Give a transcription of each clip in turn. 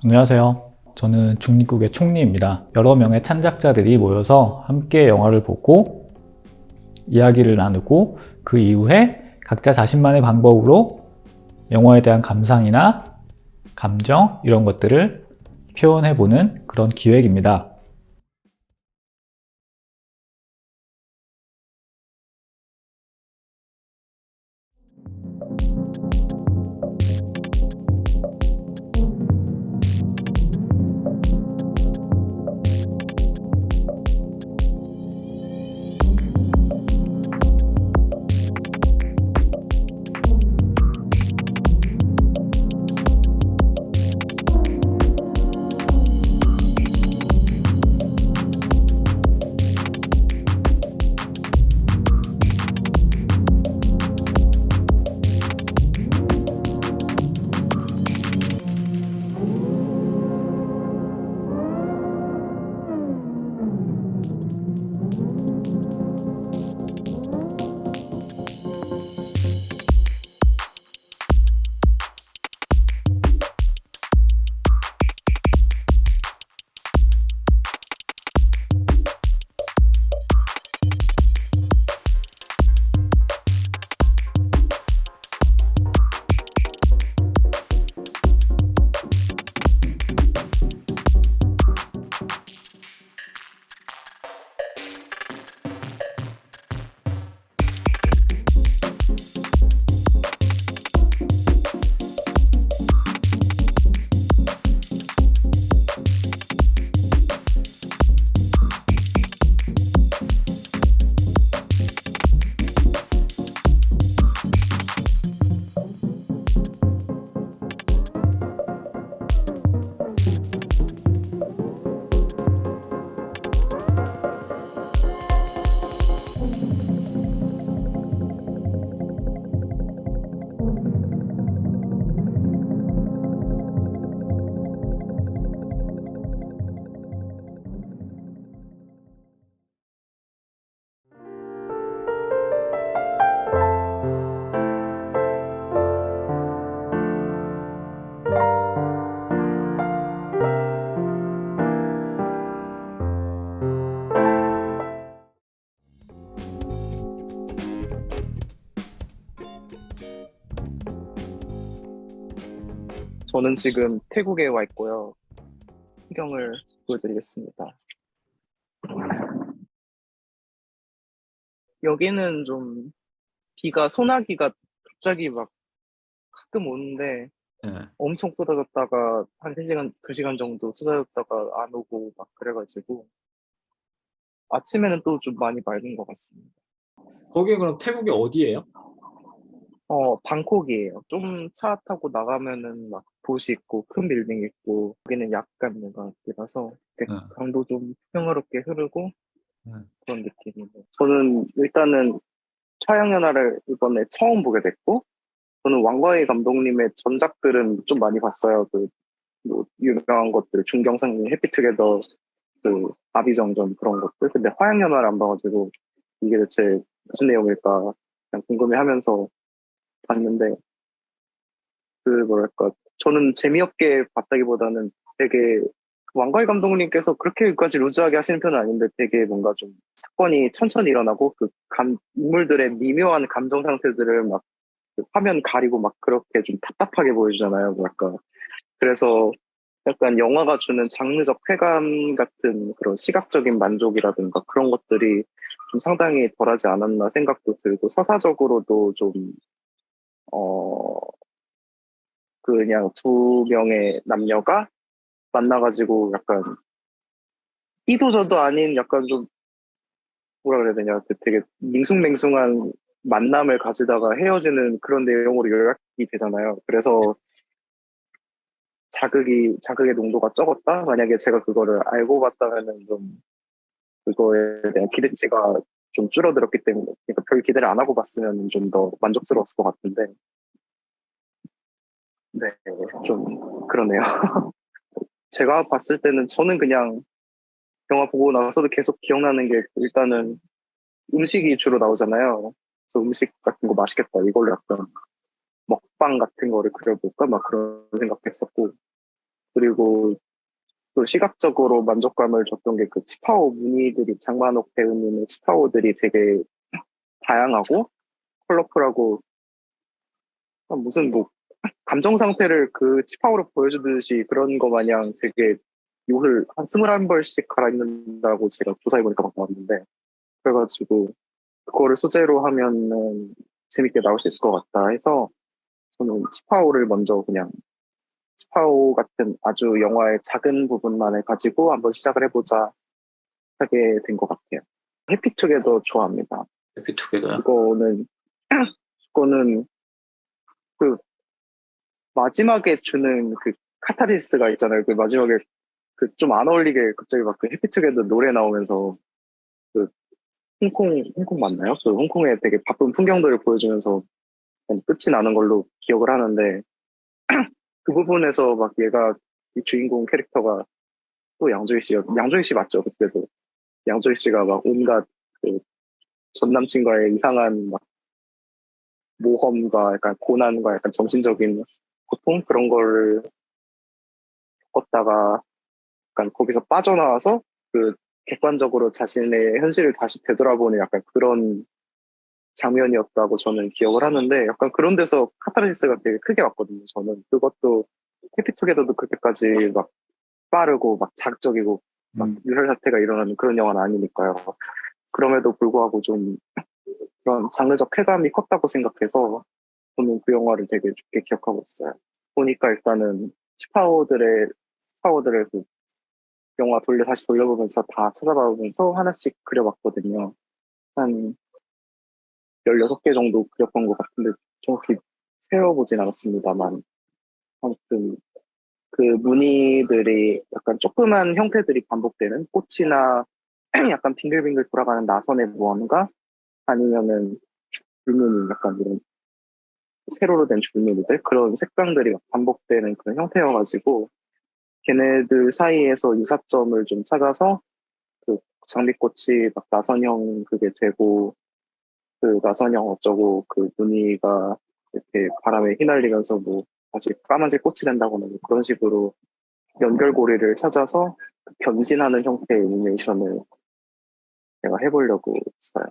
안녕하세요. 저는 중립국의 총리입니다. 여러 명의 찬작자들이 모여서 함께 영화를 보고 이야기를 나누고 그 이후에 각자 자신만의 방법으로 영화에 대한 감상이나 감정 이런 것들을 표현해보는 그런 기획입니다. 저는 지금 태국에 와 있고요. 풍경을 보여드리겠습니다. 여기는 좀 소나기가 갑자기 막 가끔 오는데 네. 엄청 쏟아졌다가 한 3시간, 2시간 정도 쏟아졌다가 안 오고 막 그래가지고 아침에는 또 좀 많이 맑은 것 같습니다. 거기 그럼 태국이 어디예요? 방콕이에요. 좀 차 타고 나가면은 막 도시 있고 큰 빌딩 있고 여기는 약간 뭔가 이라서 네. 강도 좀 평화롭게 흐르고 네. 그런 느낌이에요. 저는 일단은 차양연화를 이번에 처음 보게 됐고, 저는 왕과의 감독님의 전작들은 좀 많이 봤어요. 뭐 유명한 것들, 중경상님, 해피투게더, 아비정전 그런 것들. 근데 화양연화를 안 봐가지고, 이게 대체 무슨 내용일까, 그냥 궁금해하면서 봤는데, 뭐랄까, 저는 재미없게 봤다기보다는 되게, 왕과의 감독님께서 그렇게까지 루즈하게 하시는 편은 아닌데 되게 뭔가 좀 사건이 천천히 일어나고 인물들의 미묘한 감정 상태들을 막 화면 가리고 막 그렇게 좀 답답하게 보여주잖아요. 뭐랄까. 그래서 약간 영화가 주는 장르적 쾌감 같은 그런 시각적인 만족이라든가 그런 것들이 좀 상당히 덜하지 않았나 생각도 들고 서사적으로도 좀, 어, 그냥 두 명의 남녀가 만나가지고 약간 이도저도 아닌 약간 좀 뭐라 그래야 되냐. 되게 밍숭맹숭한 만남을 가지다가 헤어지는 그런 내용으로 요약이 되잖아요. 그래서 자극의 농도가 적었다? 만약에 제가 그거를 알고 봤다면은 좀 그거에 대한 기대치가 좀 줄어들었기 때문에, 그러니까 별 기대를 안 하고 봤으면 좀 더 만족스러웠을 것 같은데, 네, 좀 그러네요. 제가 봤을 때는 저는 그냥 영화 보고 나서도 계속 기억나는 게 일단은 음식이 주로 나오잖아요. 그래서 음식 같은 거 맛있겠다. 이걸로 약간 먹방 같은 거를 그려볼까? 막 그런 생각했었고, 그리고 또 시각적으로 만족감을 줬던 게 그 치파오 무늬들이 장만옥 배우님의 치파오들이 되게 다양하고 컬러풀하고 무슨 뭐 감정 상태를 그 치파오로 보여주듯이 그런 거 마냥 되게 옷을 한 21벌씩 갈아입는다고 제가 조사해보니까 막 나왔는데 그래가지고 그거를 소재로 하면은 재밌게 나올 수 있을 것 같다 해서 저는 치파오를 먼저 그냥 치파오 같은 아주 영화의 작은 부분만을 가지고 한번 시작을 해보자 하게 된 것 같아요. 해피투게더 좋아합니다. 해피투게더요? 그거는 그 마지막에 주는 그 카타르시스가 있잖아요. 그 마지막에 그 좀 안 어울리게 갑자기 막 그 해피투게더 노래 나오면서 그 홍콩 맞나요? 그 홍콩의 되게 바쁜 풍경들을 보여주면서 끝이 나는 걸로 기억을 하는데 그 부분에서 막 얘가 이 주인공 캐릭터가 또 양조위 씨 맞죠? 그때도 양조위 씨가 막 온갖 그 전 남친과의 이상한 막 모험과 약간 고난과 약간 정신적인 고통 그런 걸 겪었다가 약간 거기서 빠져나와서 그 객관적으로 자신의 현실을 다시 되돌아보는 약간 그런 장면이었다고 저는 기억을 하는데 약간 그런 데서 카타르시스가 되게 크게 왔거든요. 저는 그것도 해피투게더도 그렇게까지 막 빠르고 막 자극적이고 막 유혈 사태가 일어나는 그런 영화는 아니니까요. 그럼에도 불구하고 좀 그런 장르적 쾌감이 컸다고 생각해서 저는 그 영화를 되게 좋게 기억하고 있어요. 보니까 일단은 치파오들의 그 영화 다시 돌려보면서 다 찾아봐보면서 하나씩 그려봤거든요. 한 16개 정도 그렸던 것 같은데 정확히 세어보진 않았습니다만 아무튼 그 무늬들이 약간 조그만 형태들이 반복되는 꽃이나 약간 빙글빙글 돌아가는 나선의 무언가 아니면은 줄무늬 약간 이런 세로로 된 줄무늬들 그런 색감들이 막 반복되는 그런 형태여가지고 걔네들 사이에서 유사점을 좀 찾아서 그 장미꽃이 막 나선형 그게 되고 그 나선형 어쩌고 그 무늬가 이렇게 바람에 휘날리면서 뭐 다시 까만색 꽃이 된다거나 뭐 그런 식으로 연결고리를 찾아서 그 변신하는 형태의 애니메이션을 제가 해보려고 했어요.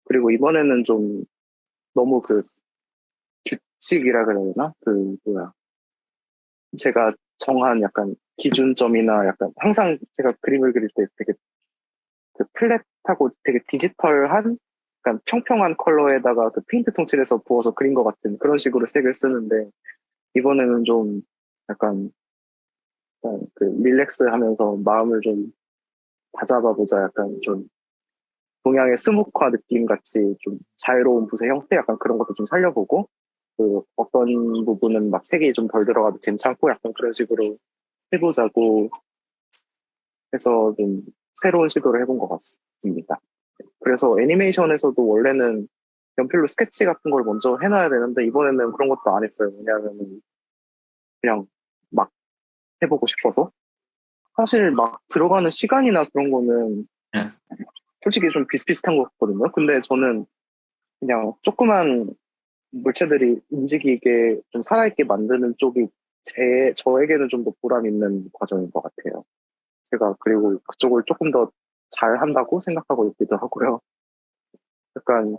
그리고 이번에는 좀 너무 그 규칙이라 그래야 되나? 그 뭐야 제가 정한 약간 기준점이나 약간 항상 제가 그림을 그릴 때 되게 그 플랫하고 되게 디지털한 약간 평평한 컬러에다가 그 페인트 통칠해서 부어서 그린 것 같은 그런 식으로 색을 쓰는데 이번에는 좀 약간 그 릴렉스 하면서 마음을 좀 다잡아보자 약간 좀 동양의 스모크화 느낌 같이 좀 자유로운 붓의 형태 약간 그런 것도 좀 살려보고 그 어떤 부분은 막 색이 좀 덜 들어가도 괜찮고 약간 그런 식으로 해보자고 해서 좀 새로운 시도를 해본 것 같습니다. 그래서 애니메이션에서도 원래는 연필로 스케치 같은 걸 먼저 해놔야 되는데 이번에는 그런 것도 안 했어요. 왜냐하면 그냥 막 해보고 싶어서 사실 막 들어가는 시간이나 그런 거는 네. 솔직히 좀 비슷비슷한 것 같거든요. 근데 저는 그냥 조그만 물체들이 움직이게 좀 살아있게 만드는 쪽이 저에게는 좀 더 보람 있는 과정인 것 같아요. 제가 그리고 그쪽을 조금 더 잘 한다고 생각하고 있기도 하고요. 약간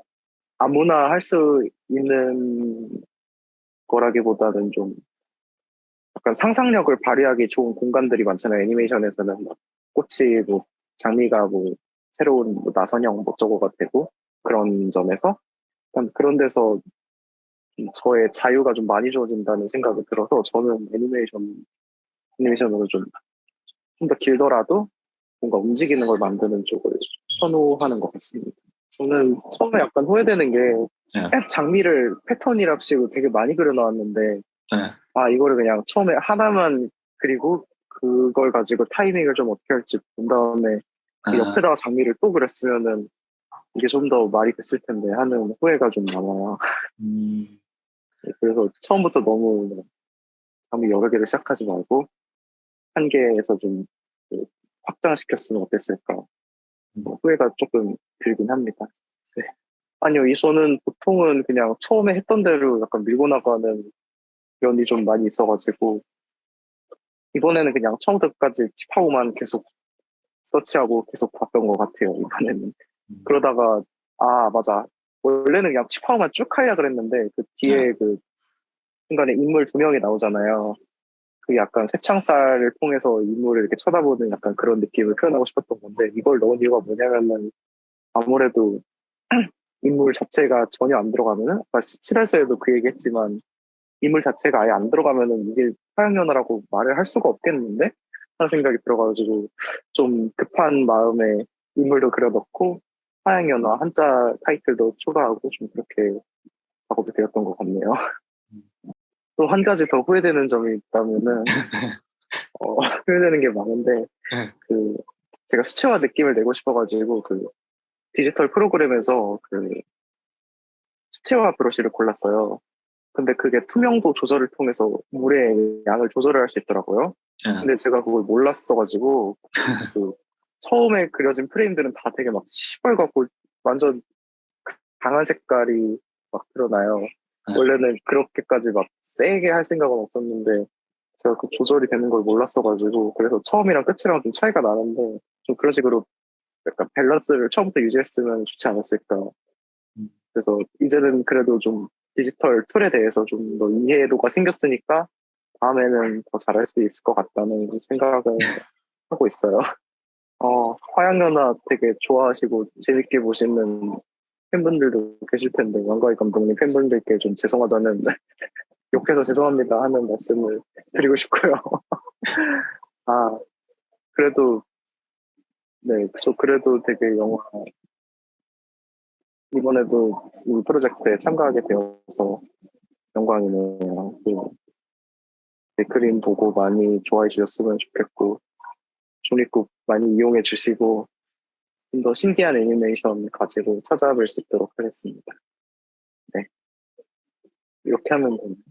아무나 할 수 있는 거라기보다는 좀 약간 상상력을 발휘하기 좋은 공간들이 많잖아요. 애니메이션에서는 막 꽃이 뭐 장미가 뭐 새로운 뭐 나선형 뭐 저거가 되고 그런 점에서 약간 그런 데서 저의 자유가 좀 많이 주어진다는 생각이 들어서 저는 애니메이션으로 좀 더 길더라도 뭔가 움직이는 걸 만드는 쪽을 선호하는 것 같습니다. 저는 처음에 약간 후회되는 게 네. 장미를 패턴이랍시고 되게 많이 그려놨는데 네. 아 이거를 그냥 처음에 하나만 그리고 그걸 가지고 타이밍을 좀 어떻게 할지 본 다음에 그 옆에다가 장미를 또 그렸으면은 이게 좀 더 말이 됐을 텐데 하는 후회가 좀 남아요. 그래서 처음부터 너무 장미 여러 개를 시작하지 말고 한 개에서 좀 확장시켰으면 어땠을까 후회가 조금 들긴 합니다. 네. 아니요, 저는 보통은 그냥 처음에 했던 대로 약간 밀고 나가는 면이 좀 많이 있어가지고 이번에는 그냥 처음부터 끝까지 칩하고만 계속 서치하고 계속 봤던 것 같아요, 이번에는. 그러다가, 아, 맞아. 원래는 그냥 칩하고만 쭉 하려 그랬는데, 그 뒤에 그 중간에 인물 두 명이 나오잖아요. 그 약간 쇠창살을 통해서 인물을 이렇게 쳐다보는 약간 그런 느낌을 표현하고 싶었던 건데, 이걸 넣은 이유가 뭐냐면은, 아무래도 인물 자체가 전혀 안 들어가면은, 아까 7회서에도 그 얘기 했지만, 인물 자체가 아예 안 들어가면은 이게 화양연화라고 말을 할 수가 없겠는데? 하는 생각이 들어가지고, 좀 급한 마음에 인물도 그려넣고, 화양연화 한자 타이틀도 추가하고, 좀 그렇게 작업이 되었던 것 같네요. 또 한 가지 더 후회되는 점이 있다면은, 후회되는 게 많은데, 그, 제가 수채화 느낌을 내고 싶어가지고, 그, 디지털 프로그램에서 그, 수채화 브러쉬를 골랐어요. 근데 그게 투명도 조절을 통해서 물의 양을 조절을 할 수 있더라고요. 근데 제가 그걸 몰랐어가지고, 그, 처음에 그려진 프레임들은 다 되게 막 시뻘겋고, 완전 강한 색깔이 막 드러나요. 원래는 그렇게까지 막 세게 할 생각은 없었는데, 제가 그 조절이 되는 걸 몰랐어가지고, 그래서 처음이랑 끝이랑 좀 차이가 나는데, 좀 그런 식으로 약간 밸런스를 처음부터 유지했으면 좋지 않았을까. 그래서 이제는 그래도 좀 디지털 툴에 대해서 좀 더 이해도가 생겼으니까, 다음에는 더 잘할 수 있을 것 같다는 생각을 하고 있어요. 화양연화 되게 좋아하시고 재밌게 보시는 팬분들도 계실 텐데, 왕가희 감독님 팬분들께 좀 죄송하다는, 욕해서 죄송합니다 하는 말씀을 드리고 싶고요. 아, 그래도, 네, 저 그래도 되게 이번에도 이 프로젝트에 참가하게 되어서 영광이네요. 네, 그림 보고 많이 좋아해 주셨으면 좋겠고, 종이국 많이 이용해 주시고, 좀 더 신기한 애니메이션 가지고 찾아뵐 수 있도록 하겠습니다. 네, 이렇게 하면 됩니다.